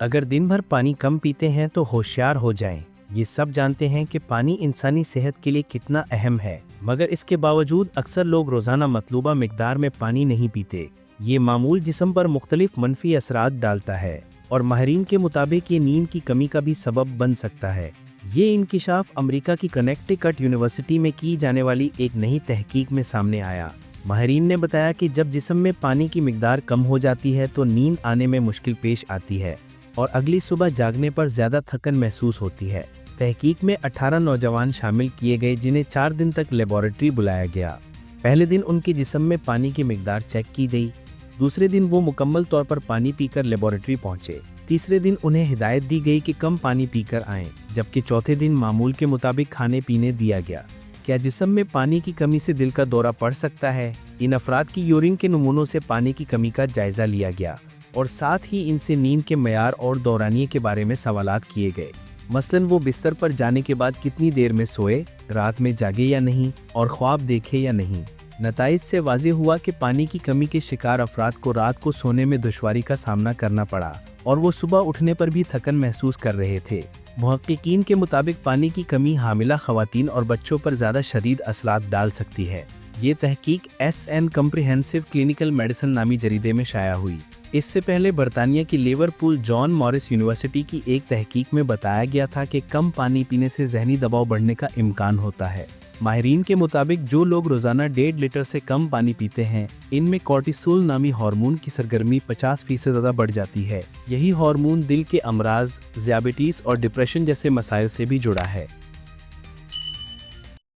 अगर दिन भर पानी कम पीते हैं तो होशियार हो जाएं। ये सब जानते हैं कि पानी इंसानी सेहत के लिए कितना अहम है, मगर इसके बावजूद अक्सर लोग रोज़ाना मतलूबा मिकदार में पानी नहीं पीते। ये मामूल जिस्म पर मुख्तलिफ मनफी असरात डालता है और माहिरीन के मुताबिक ये नींद की कमी का भी सबब बन सकता है। ये इंकिशाफ अमेरिका की कनेक्टिकट यूनिवर्सिटी में की जाने वाली एक नई तहकीक में सामने आया। माहिरीन ने बताया कि जब जिस्म में पानी की मिकदार कम हो जाती है तो नींद आने में मुश्किल पेश आती है और अगली सुबह जागने पर ज़्यादा थकन महसूस होती है। तहकीक में 18 नौजवान शामिल किए गए जिन्हें 4 दिन तक लेबॉरेटरी बुलाया गया। पहले दिन उनके जिस्म में पानी की मिकदार चेक की गई। दूसरे दिन वो मुकम्मल तौर पर पानी पीकर लेबॉरेटरी पहुंचे। तीसरे दिन उन्हें हिदायत दी गई कि कम पानी पीकर आएं, जबकि चौथे दिन मामूल के मुताबिक खाने पीने दिया गया। क्या जिस्म में पानी की कमी से दिल का दौरा पड़ सकता है? इन अफराद की यूरिन के नमूनों से पानी की कमी का जायजा लिया गया और साथ ही इनसे नींद के मयार और दौरानिये के बारे में सवालात किए गए। मसलन वो बिस्तर पर जाने के बाद कितनी देर में सोए, रात में जागे या नहीं और ख्वाब देखे या नहीं। नताइज से वाज़ेह हुआ कि पानी की कमी के शिकार अफराद को रात को सोने में दुश्वारी का सामना करना पड़ा और वो सुबह उठने पर भी थकन महसूस कर रहे थे। मुहक्किकीन के मुताबिक पानी की कमी हामिला ख़वातीन और बच्चों पर ज़्यादा शदीद असरात डाल सकती है। ये तहकीक SN कम्प्रिहेंसिव क्लिनिकल मेडिसिन नामी जरीदे में शाया हुई। इससे पहले बरतानिया की लिवरपूल जॉन मॉरिस यूनिवर्सिटी की एक तहकीक में बताया गया था कि कम पानी पीने से जहनी दबाव बढ़ने का इम्कान होता है। माहिरीन के मुताबिक जो लोग रोज़ाना 1.5 लीटर से कम पानी पीते हैं, इनमें कॉर्टिसोल नामी हार्मोन की सरगर्मी 50% से ज़्यादा बढ़ जाती है। यही हार्मोन दिल के अमराज, ज़ियाबिटीज़ और डिप्रेशन जैसे मसाइल से भी जुड़ा है।